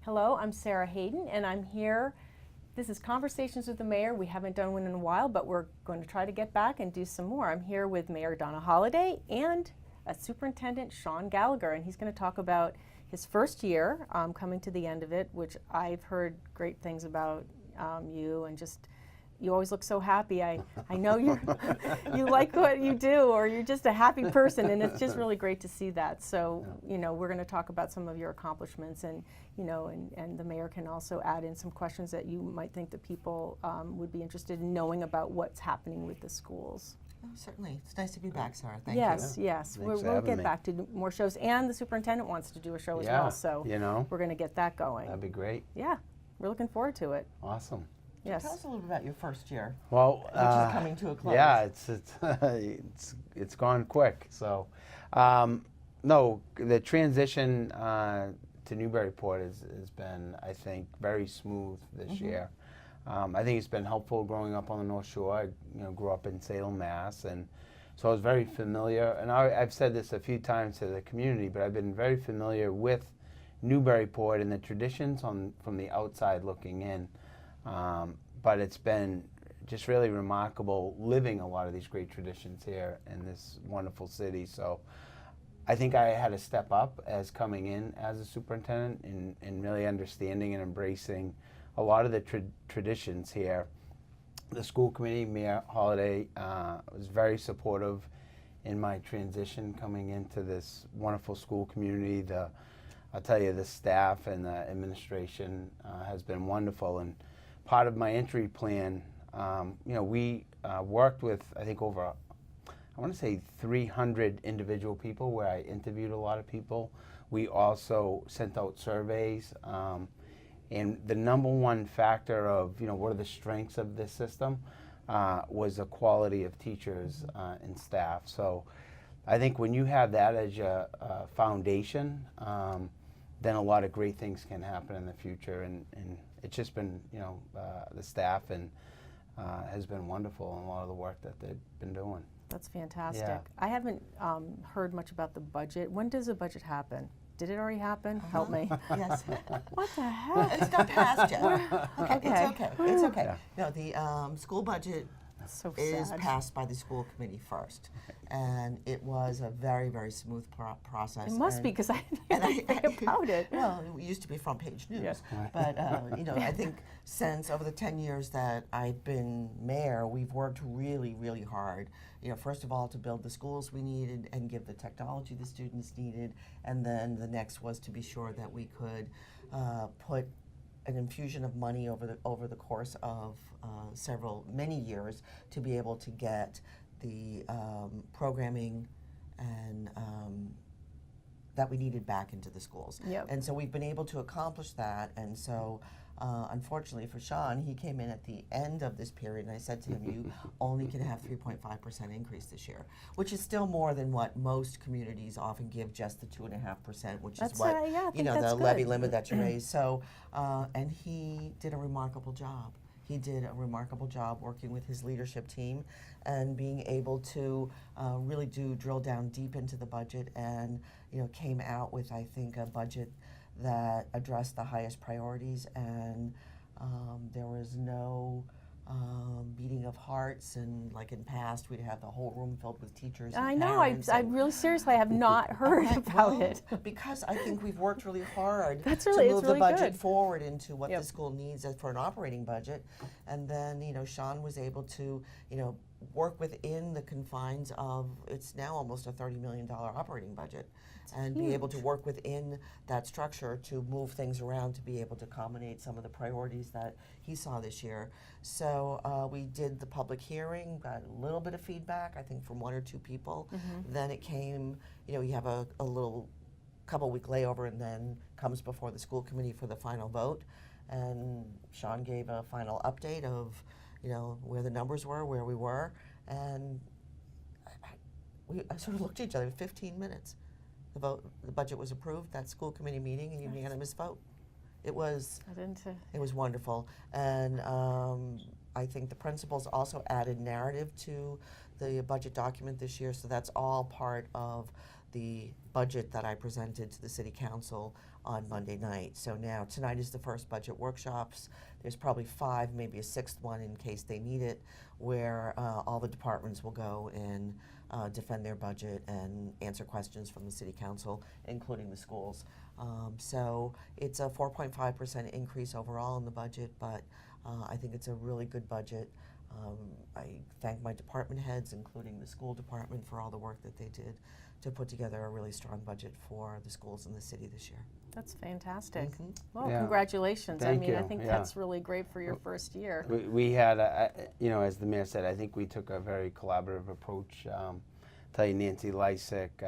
Hello, I'm Sarah Hayden, and I'm here. This is Conversations with the Mayor. We haven't done one in a while, but we're going to try to get back and do some more. I'm here with Mayor Donna Holaday and Superintendent Sean Gallagher, and he's going to talk about his first year, coming to the end of it, which I've heard great things about you, and just you always look so happy. I know you like what you do, or you're just a happy person, and it's just really great to see that. So, you know, we're going to talk about some of your accomplishments, and you know, and the mayor can also add in some questions that you might think that people would be interested in knowing about what's happening with the schools. Oh, certainly. It's nice to be back, Sarah. Thank you. Yes. We'll get back to more shows, and the superintendent wants to do a show as well. So we're going to get that going. That'd be great. Yeah, we're looking forward to it. Awesome. Yes. Tell us a little bit about your first year. Well, which is coming to a close. Yeah, it's gone quick. So, no, the transition to Newburyport has been, I think, very smooth this year. I think it's been helpful growing up on the North Shore. I grew up in Salem, Mass, and so I was very familiar. And I've said this a few times to the community, but I've been very familiar with Newburyport and the traditions from the outside looking in. But it's been just really remarkable living a lot of these great traditions here in this wonderful city. So I think I had to step up as coming in as a superintendent in really understanding and embracing a lot of the traditions here. The school committee, Mayor Holaday, was very supportive in my transition coming into this wonderful school community. I'll tell you, the staff and the administration has been wonderful. And part of my entry plan, we worked with, I think, over, I want to say 300 individual people where I interviewed a lot of people. We also sent out surveys. And the number one factor of, what are the strengths of this system was the quality of teachers and staff. So I think when you have that as your foundation, then a lot of great things can happen in the future. And it's just been, the staff and has been wonderful in a lot of the work that they've been doing. That's fantastic. Yeah. I haven't heard much about the budget. When does the budget happen? Did it already happen? Help me. Yes. What the heck? It's not passed yet. Okay. It's okay. It's okay. Yeah. No, the school budget is passed by the school committee first. And it was a very, very smooth process. It must be, because I didn't know anything about it. Well, it used to be front page news. Yes. But, I think since over the 10 years that I've been mayor, we've worked really, really hard. First of all, to build the schools we needed and give the technology the students needed. And then the next was to be sure that we could put an infusion of money over the course of many years to be able to get the programming and that we needed back into the schools. Yep. And so we've been able to accomplish that. And so unfortunately for Sean, he came in at the end of this period, and I said to him, you only can have 3.5% increase this year, which is still more than what most communities often give, just the 2.5%, which is what, the levy limit that you raise. So, and he did a remarkable job. He did a remarkable job working with his leadership team and being able to really drill down deep into the budget, and came out with, I think, a budget that addressed the highest priorities, and there was no beating of hearts, and like in past we'd have the whole room filled with teachers and I know, I really seriously have not heard about it. Because I think we've worked really hard to move the budget good. forward into what the school needs for an operating budget. And then, Sean was able to, work within the confines of, it's now almost a $30 million operating budget. And be able to work within that structure to move things around to be able to accommodate some of the priorities that he saw this year. So we did the public hearing, got a little bit of feedback, I think from one or two people. Then it came, you have a little couple-week layover, and then comes before the school committee for the final vote. And Sean gave a final update of, where the numbers were, where we were, and I sort of looked at each other. 15 minutes. The budget was approved. That school committee meeting, and unanimous vote. It was wonderful, and I think the principals also added narrative to the budget document this year. So that's all part of the budget that I presented to the City Council on Monday night. So now tonight is the first budget workshops. There's probably 5, maybe a 6th one in case they need it, where all the departments will go and defend their budget and answer questions from the City Council, including the schools. So it's a 4.5% increase overall in the budget, but I think it's a really good budget. I thank my department heads, including the school department, for all the work that they did to put together a really strong budget for the schools in the city this year. That's fantastic. Mhm. Well, Yeah. Congratulations. Thank I mean, I you. think Yeah. that's really great for your first year. We had, as the mayor said, I think we took a very collaborative approach. Tell you, Nancy Lysick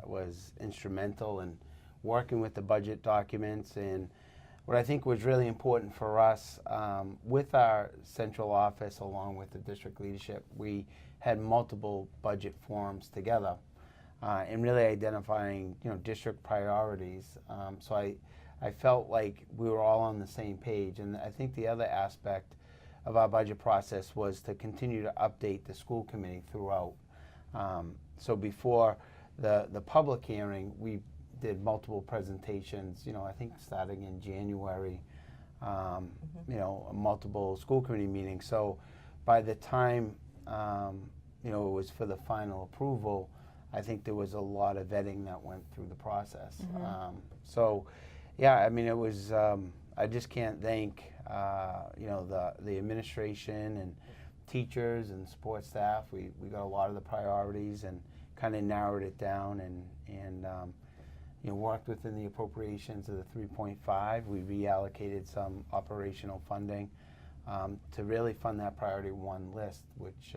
was instrumental in working with the budget documents, and what I think was really important for us, with our central office along with the district leadership, we had multiple budget forums together, and really identifying, district priorities. So I felt like we were all on the same page, and I think the other aspect of our budget process was to continue to update the school committee throughout. So before the public hearing, we did multiple presentations, I think starting in January, multiple school committee meetings. So by the time, it was for the final approval, I think there was a lot of vetting that went through the process. It was, I just can't thank, the administration and teachers and support staff. We got a lot of the priorities and kind of narrowed it down and worked within the appropriations of the 3.5. We reallocated some operational funding to really fund that priority 1 list, which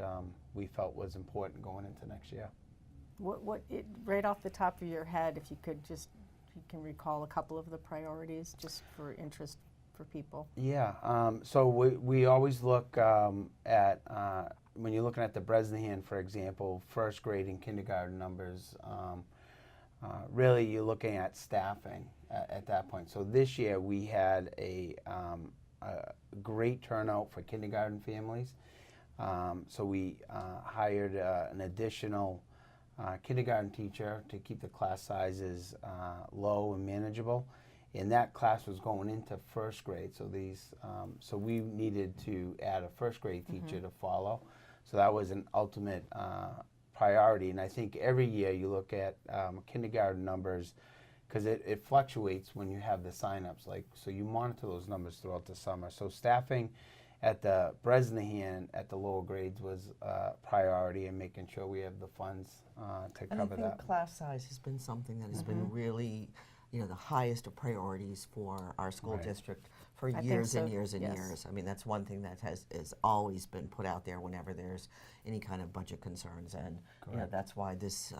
we felt was important going into next year. Right off the top of your head, if you can recall a couple of the priorities, just for interest for people. Yeah, so we always look at, when you're looking at the Bresnahan, for example, first grade and kindergarten numbers, really you're looking at staffing at that point. So this year we had a great turnout for kindergarten families. So we hired an additional kindergarten teacher to keep the class sizes low and manageable. And that class was going into first grade, so so we needed to add a first grade teacher to follow. So that was an ultimate priority. And I think every year you look at kindergarten numbers, because it fluctuates when you have the signups. So you monitor those numbers throughout the summer. So staffing at the Bresnahan at the lower grades was a priority, and making sure we have the funds to cover And I think that. class size has been something that has been really, the highest of priorities for our school Right. district for I think years so, and years and yes. years. I mean, that's one thing that has always been put out there whenever there's any kind of budget concerns, and Correct. that's why this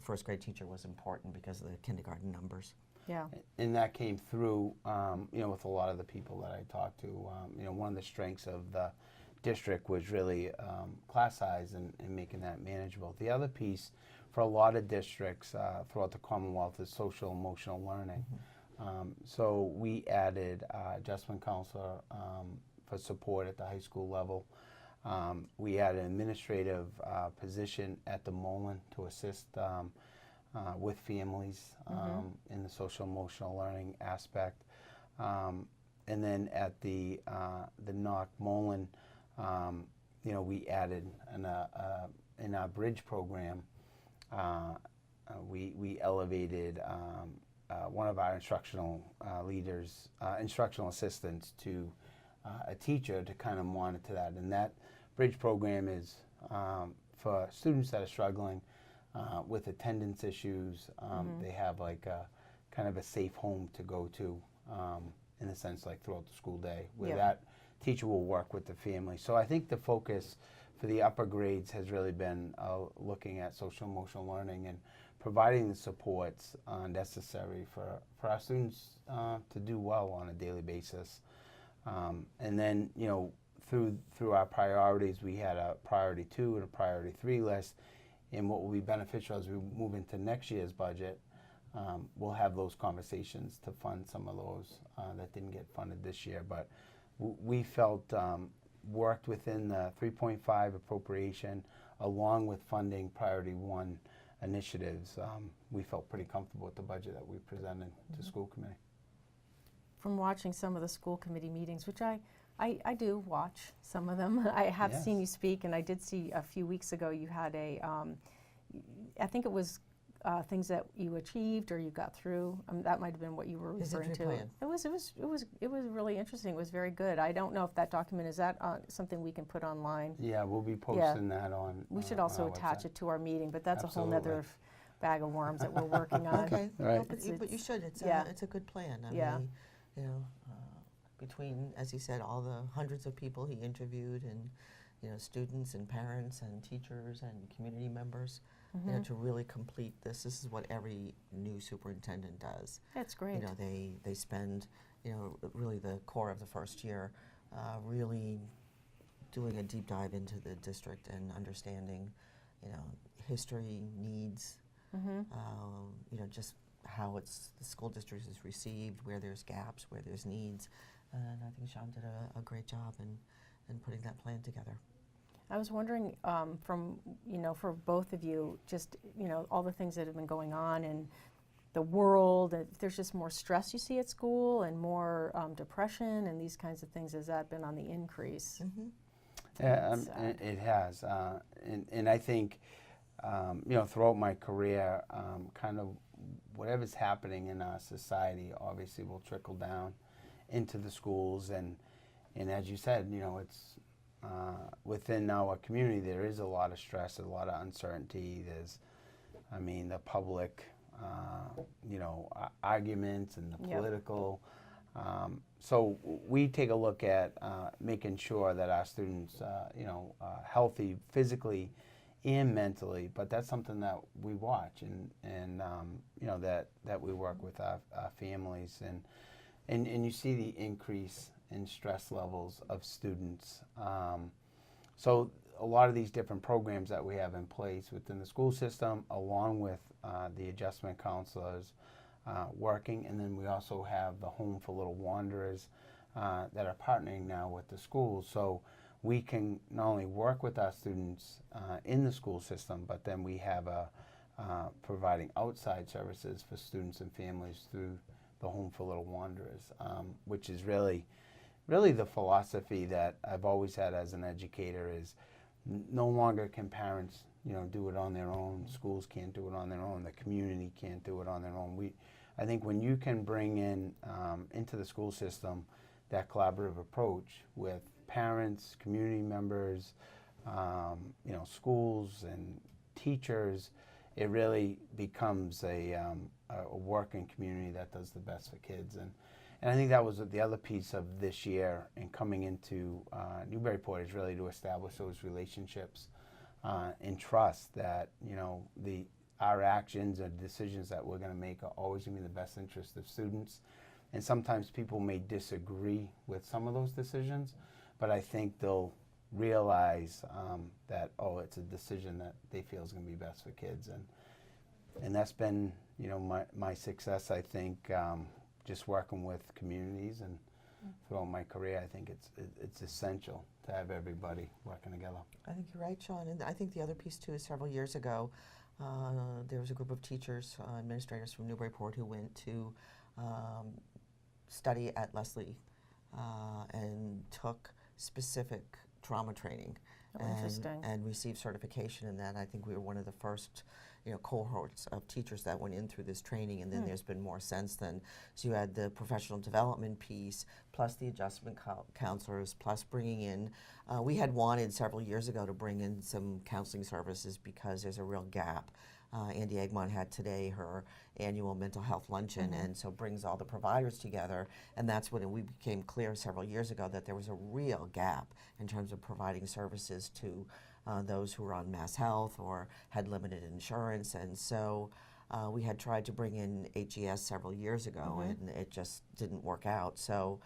first grade teacher was important, because of the kindergarten numbers. Yeah. And that came through, with a lot of the people that I talked to. One of the strengths of the district was really class size and making that manageable. The other piece for a lot of districts throughout the Commonwealth is social emotional learning. So we added adjustment counselor for support at the high school level. We added an administrative position at the Mullen to assist with families in the social emotional learning aspect. And then at the Knock Mullen, we added in our bridge program, we elevated one of our instructional leaders, instructional assistants, to a teacher to kind of monitor that. And that bridge program is for students that are struggling with attendance issues. They have like a kind of a safe home to go to, in a sense, like throughout the school day, where that teacher will work with the family. So I think the focus for the upper grades has really been looking at social emotional learning and providing the supports necessary for our students to do well on a daily basis. And then, through our priorities, we had a priority 2 and a priority 3 list. And what will be beneficial as we move into next year's budget, we'll have those conversations to fund some of those that didn't get funded this year. But we felt worked within the 3.5 appropriation, along with funding priority 1 initiatives, we felt pretty comfortable with the budget that we presented to school committee. From watching some of the school committee meetings, which I do watch some of them. I have Yes. seen you speak, and I did see a few weeks ago you had I think it was things that you achieved or you got through. That might have been what you were referring to. plan. It was really interesting. It was very good. I don't know if that document is something we can put online. Yeah, we'll be posting that on. We should on also our attach website. it to our meeting, but that's a whole Absolutely. nother bag of worms that we're working on. Okay, Right. well, but you should. It's a good plan. I Yeah. mean, you know, between, as he said, all the hundreds of people he interviewed, and students and parents and teachers and community members, to really complete this. This is what every new superintendent does. That's great. They spend, really the core of the first year, really doing a deep dive into the district and understanding, history, needs, just how the school district is received, where there's gaps, where there's needs, and I think Sean did a great job in putting that plan together. I was wondering, for both of you, just, all the things that have been going on in the world, if there's just more stress you see at school and more depression and these kinds of things, has that been on the increase? Yeah, Sad. it has, and I think, throughout my career, kind of whatever's happening in our society obviously will trickle down into the schools, and as you said, it's within our community there is a lot of stress, a lot of uncertainty. There's, the public, arguments and the political. So we take a look at making sure that our students, are healthy physically and mentally, but that's something that we watch and that we work with our families, and you see the increase in stress levels of students. So a lot of these different programs that we have in place within the school system, along with the adjustment counselors working, and then we also have the Home for Little Wanderers that are partnering now with the schools. So we can not only work with our students in the school system, but then we have providing outside services for students and families through the Home for Little Wanderers, which is really the philosophy that I've always had as an educator. Is no longer can parents do it on their own. Schools can't do it on their own. The community can't do it on their own. I think when you can bring in into the school system that collaborative approach with parents, community members, schools and teachers, it really becomes a working community that does the best for kids. And I think that was the other piece of this year and coming into Newburyport, is really to establish those relationships and trust that our actions and decisions that we're going to make are always going to be in the best interest of students. And sometimes people may disagree with some of those decisions, but I think they'll realize that, it's a decision that they feel is going to be best for kids. And that's been, my success, I think, just working with communities, and throughout my career, I think it's essential to have everybody working together. I think you're right, Sean. And I think the other piece, too, is several years ago, there was a group of teachers, administrators from Newburyport who went to study at Leslie and took specific trauma training and received certification in that. I think we were one of the first cohorts of teachers that went in through this training, and then there's been more since then. So you had the professional development piece, plus the adjustment counselors, plus bringing in, we had wanted several years ago to bring in some counseling services because there's a real gap. Andy Egmont had today her annual mental health luncheon, and so brings all the providers together, and that's when we became clear several years ago that there was a real gap in terms of providing services to those who were on mass health or had limited insurance. And so we had tried to bring in HES several years ago, and it just didn't work out. So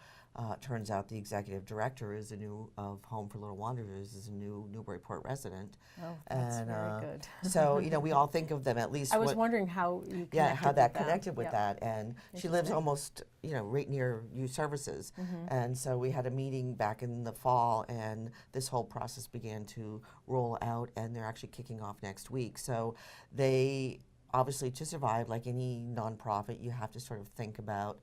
turns out the executive director is a new of Home for Little Wanderers is a new Newburyport resident. Oh, that's And, very good. So we all think of them at least. I was wondering how you connected how that with them. connected with Yep. that, and she lives Interesting. almost right near Youth Services, and so we had a meeting back in the fall, and this whole process began to roll out, and they're actually kicking off next week. So they obviously, to survive, like any nonprofit, you have to sort of think about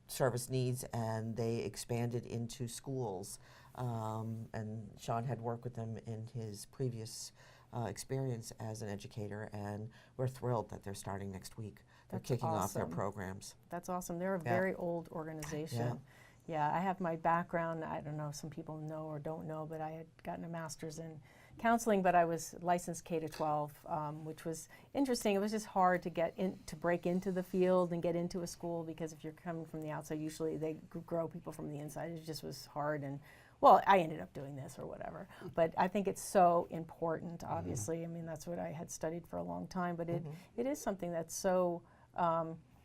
service needs, and they expanded into schools. And Sean had worked with them in his previous experience as an educator, and we're thrilled that they're starting next week. They're That's kicking off their awesome. programs. That's awesome. They're a Yeah. very old organization. Yeah, I have my background. I don't know if some people know or don't know, but I had gotten a master's in counseling, but I was licensed K to 12, which was interesting. It was just hard to get in, to break into the field and get into a school, because if you're coming from the outside, usually they grow people from the inside. It just was hard, and well, I ended up doing this or whatever. But I think it's so important, obviously. I mean, that's what I had studied for a long time, but it is something that's so,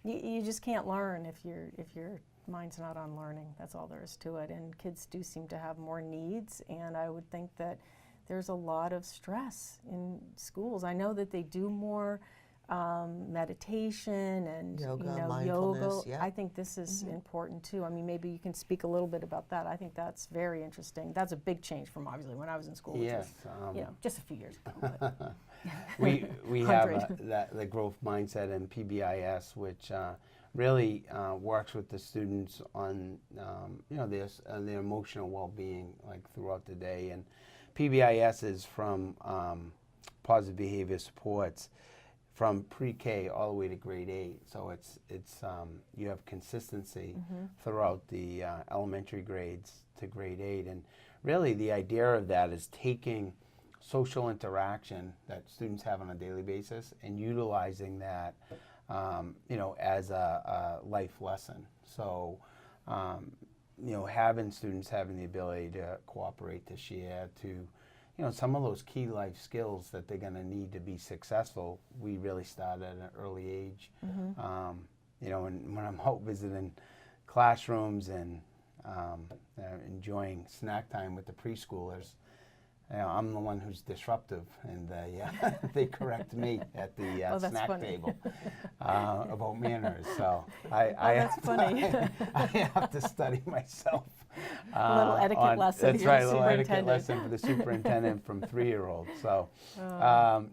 you just can't learn if your mind's not on learning. That's all there is to it. And kids do seem to have more needs, and I would think that there's a lot of stress in schools. I know that they do more meditation and Yoga, mindfulness, yoga. yeah. I think this is important too. I mean, maybe you can speak a little bit about that. I think that's very interesting. That's a big change from obviously when I was in school, which Yes. was just a few years ago. But We have 100. the growth mindset and PBIS, which really works with the students on their emotional well-being, like throughout the day. And PBIS is from positive behavior supports from pre-K all the way to grade 8. So it's you have consistency throughout the elementary grades to grade 8. And really the idea of that is taking social interaction that students have on a daily basis and utilizing that as a life lesson. So having students having the ability to cooperate, to share, to some of those key life skills that they're going to need to be successful, we really start at an early age. And when I'm out visiting classrooms and enjoying snack time with the preschoolers, I'm the one who's disruptive, and they correct me at the snack funny. table about manners. So I that's funny. I have to study myself. A little etiquette lesson. That's for the right, a little etiquette superintendent. lesson for the superintendent from 3-year-olds. So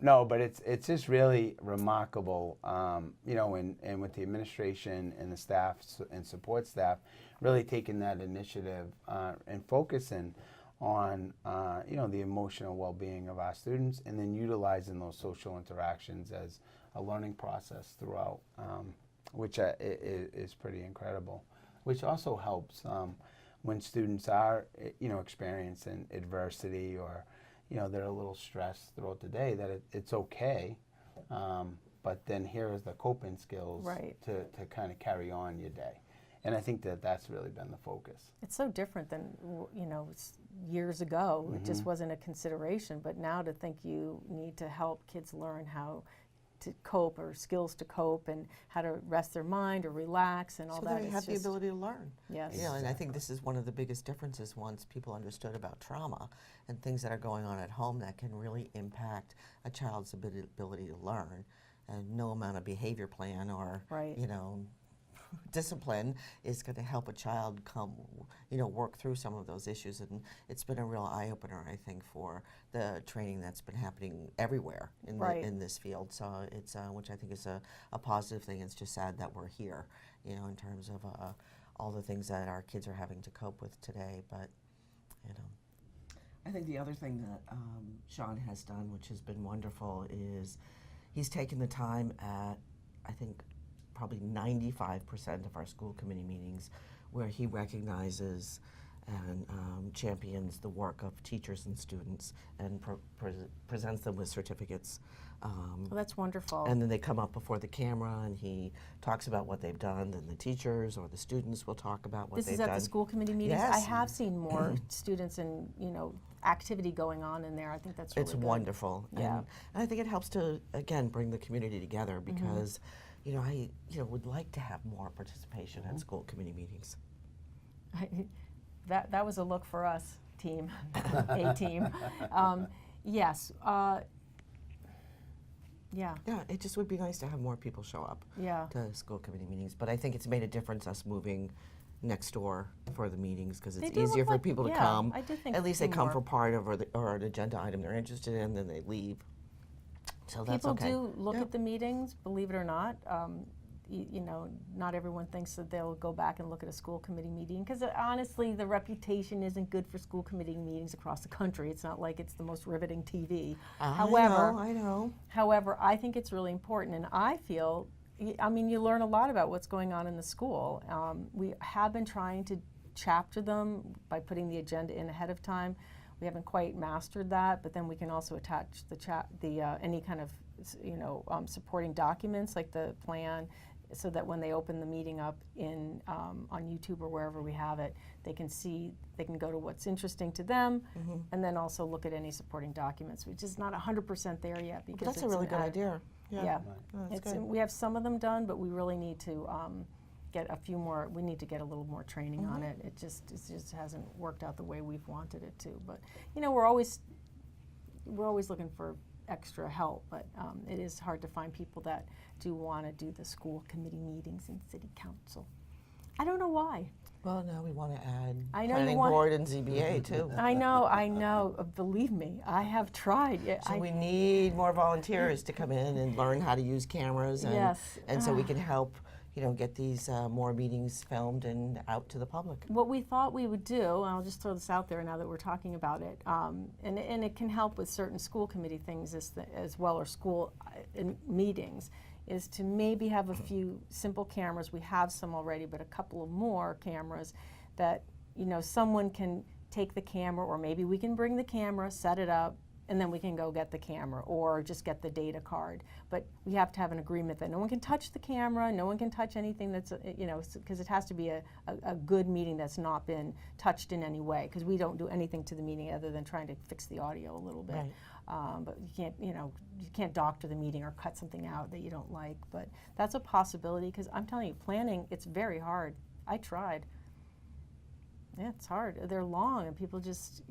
no, but it's just really remarkable, and with the administration and the staff and support staff really taking that initiative and focusing on the emotional well-being of our students, and then utilizing those social interactions as a learning process throughout, which is pretty incredible. Which also helps when students are experiencing adversity, or they're a little stressed throughout the day, that it's okay. But then here is the coping skills to kind of carry on your day. And I think that's really been the focus. It's so different than years ago. It just wasn't a consideration. But now to think you need to help kids learn how to cope, or skills to cope, and how to rest their mind or relax and all So that. they have the ability to learn. Yes. And I think this is one of the biggest differences once people understood about trauma and things that are going on at home that can really impact a child's ability to learn. And no amount of behavior plan or discipline is going to help a child work through some of those issues. And it's been a real eye-opener, I think, for the training that's been happening everywhere in this field. So it's which I think is a positive thing. It's just sad that we're here, in terms of all the things that our kids are having to cope with today. But I think the other thing that Sean has done, which has been wonderful, is he's taken the time at, I think, probably 95% of our school committee meetings where he recognizes and champions the work of teachers and students and presents them with certificates. Well, that's wonderful. And then they come up before the camera and he talks about what they've done, and the teachers or the students will talk about what they've done. This is at the school committee meetings? Yes. I have seen more students and, activity going on in there. I think that's really It's good. wonderful. Yeah. And I think it helps to, again, bring the community together, because I would like to have more participation at school committee meetings. That was a look for us, team, A team. Yes. Yeah. Yeah, it just would be nice to have more people show up Yeah. to school committee meetings. But I think it's made a difference us moving next door for the meetings because They it's do look easier for like- people to yeah, come. I do think At least they come more. for part of or an agenda item they're interested in, then they leave. So that's People okay. do look Yeah. at the meetings, believe it or not. You know, not everyone thinks that they'll go back and look at a school committee meeting because honestly, the reputation isn't good for school committee meetings across the country. It's not like it's the most riveting TV. However, I know. However, I think it's really important, and I feel, I mean, you learn a lot about what's going on in the school. We have been trying to chapter them by putting the agenda in ahead of time. We haven't quite mastered that, but then we can also attach any kind of supporting documents like the plan, so that when they open the meeting up on YouTube or wherever we have it, they can go to what's interesting to them, and then also look at any supporting documents, which is not 100% there yet because That's a it's really an good ad- idea. Yeah, No, that's good. we have some of them done, but we really need to get a few more. We need to get a little more training on it. It just hasn't worked out the way we've wanted it to. But we're always looking for extra help, but it is hard to find people that do want to do the school committee meetings and city council. I don't know why. Well, now we want to add I know you planning want- board and ZBA too. I know. Believe me, I have tried. Yeah, So we need more volunteers to come in and learn how to use cameras, and Yes. so we can help, get these more meetings filmed and out to the public. What we thought we would do, and I'll just throw this out there now that we're talking about it, and it can help with certain school committee things as well, or school meetings, is to maybe have a few simple cameras. We have some already, but a couple of more cameras that, someone can take the camera, or maybe we can bring the camera, set it up, and then we can go get the camera or just get the data card. But we have to have an agreement that no one can touch the camera, no one can touch anything that's, because it has to be a good meeting that's not been touched in any way, because we don't do anything to the meeting other than trying to fix the audio a little bit. Right. But you can't doctor the meeting or cut something out that you don't like. But that's a possibility, because I'm telling you, planning, it's very hard. I tried. Yeah, it's hard. They're long, and people just,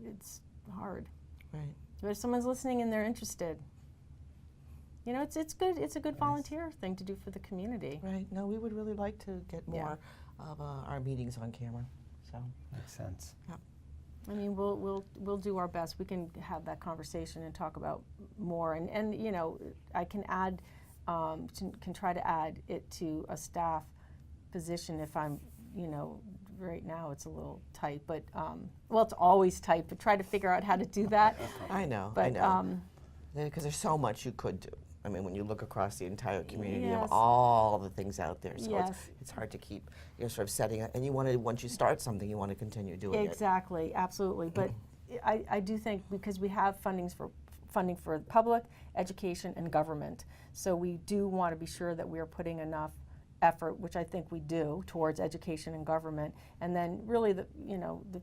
it's hard. Right. But if someone's listening and they're interested, it's good. It's a good volunteer thing to do for the community. Right. No, we would really like to get Yeah. more of our meetings on camera. So. Makes sense. I mean, we'll do our best. We can have that conversation and talk about more. And I can add, can try to add it to a staff position if I'm, right now it's a little tight, but it's always tight. But try to figure out how to do that. I know. But I know. Because there's so much you could do. I mean, when you look across the entire community, you Yes. have all the things out there. So Yes. it's hard to keep, sort of setting it. And once you start something, you want to continue doing it. Exactly, absolutely. But I do think, because we have funding for public, education, and government, so we do want to be sure that we are putting enough effort, which I think we do, towards education and government, and then really the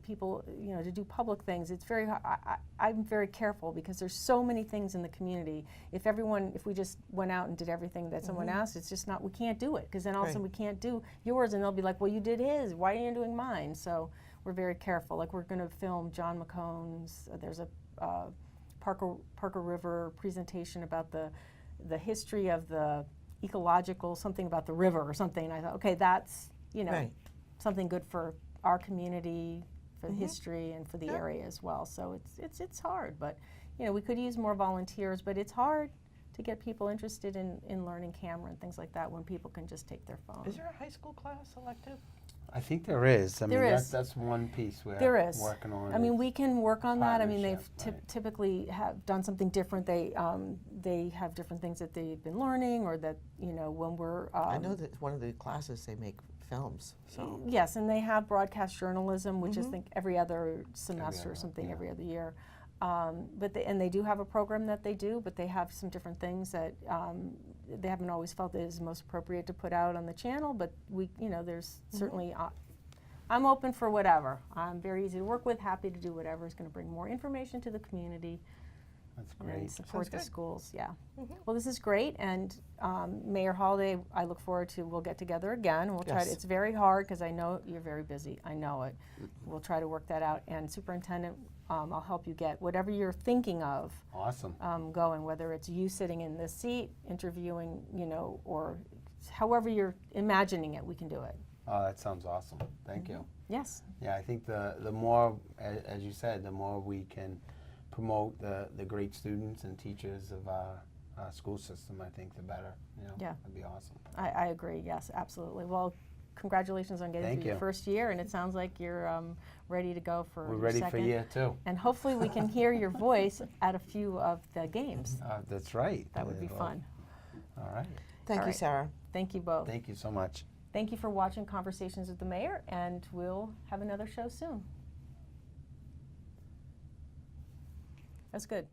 people, to do public things. It's very I'm very careful, because there's so many things in the community. If we just went out and did everything that someone asked, it's just not, we can't do it, because then also Right. we can't do yours, and they'll be like, well, you did his, why are you doing mine? So we're very careful. Like, we're going to film John McCone's, there's a Parker River presentation about the history of the ecological, something about the river or something. And I thought, okay, that's, Right. something good for our community, for the history, and for the area as well. So it's hard, but we could use more volunteers, but it's hard to get people interested in learning camera and things like that when people can just take their phone. Is there a high school class elective? I think there is. I mean, There is. that's one piece we're There is. working on. I mean, we can work on that. I mean, they've partnership, right. typically have done something different. They have different things that they've been learning, or that when we're. I know that one of the classes they make films. So. Yes, and they have broadcast journalism, which is, I think, every other semester or other, something, yeah. every other year. But they do have a program that they do, but they have some different things that they haven't always felt is most appropriate to put out on the channel. But there's certainly. I'm open for whatever. I'm very easy to work with, happy to do whatever is going to bring more information to the community. That's and then great. support the good. schools. Yeah. Mhm. Well, this is great, and Mayor Holaday, I look forward to. We'll get together again. We'll try. Yes. It's very hard because I know you're very busy. I know it. We'll try to work that out. And Superintendent, I'll help you get whatever you're thinking of Awesome. going. Whether it's you sitting in this seat interviewing, or however you're imagining it, we can do it. Oh, that sounds awesome. Thank you. Yes. Yeah, I think the more, as you said, the more we can promote the great students and teachers of our school system, I think the better. Yeah. That'd be awesome. I agree. Yes, absolutely. Well, congratulations on getting Thank through your you. first year, and it sounds like you're ready to go for We're your ready second. for year 2. And hopefully we can hear your voice at a few of the games. That's right. That would be Well, fun. All right. Thank All you, right. Sarah. Thank you both. Thank you so much. Thank you for watching Conversations with the Mayor, and we'll have another show soon. That's good.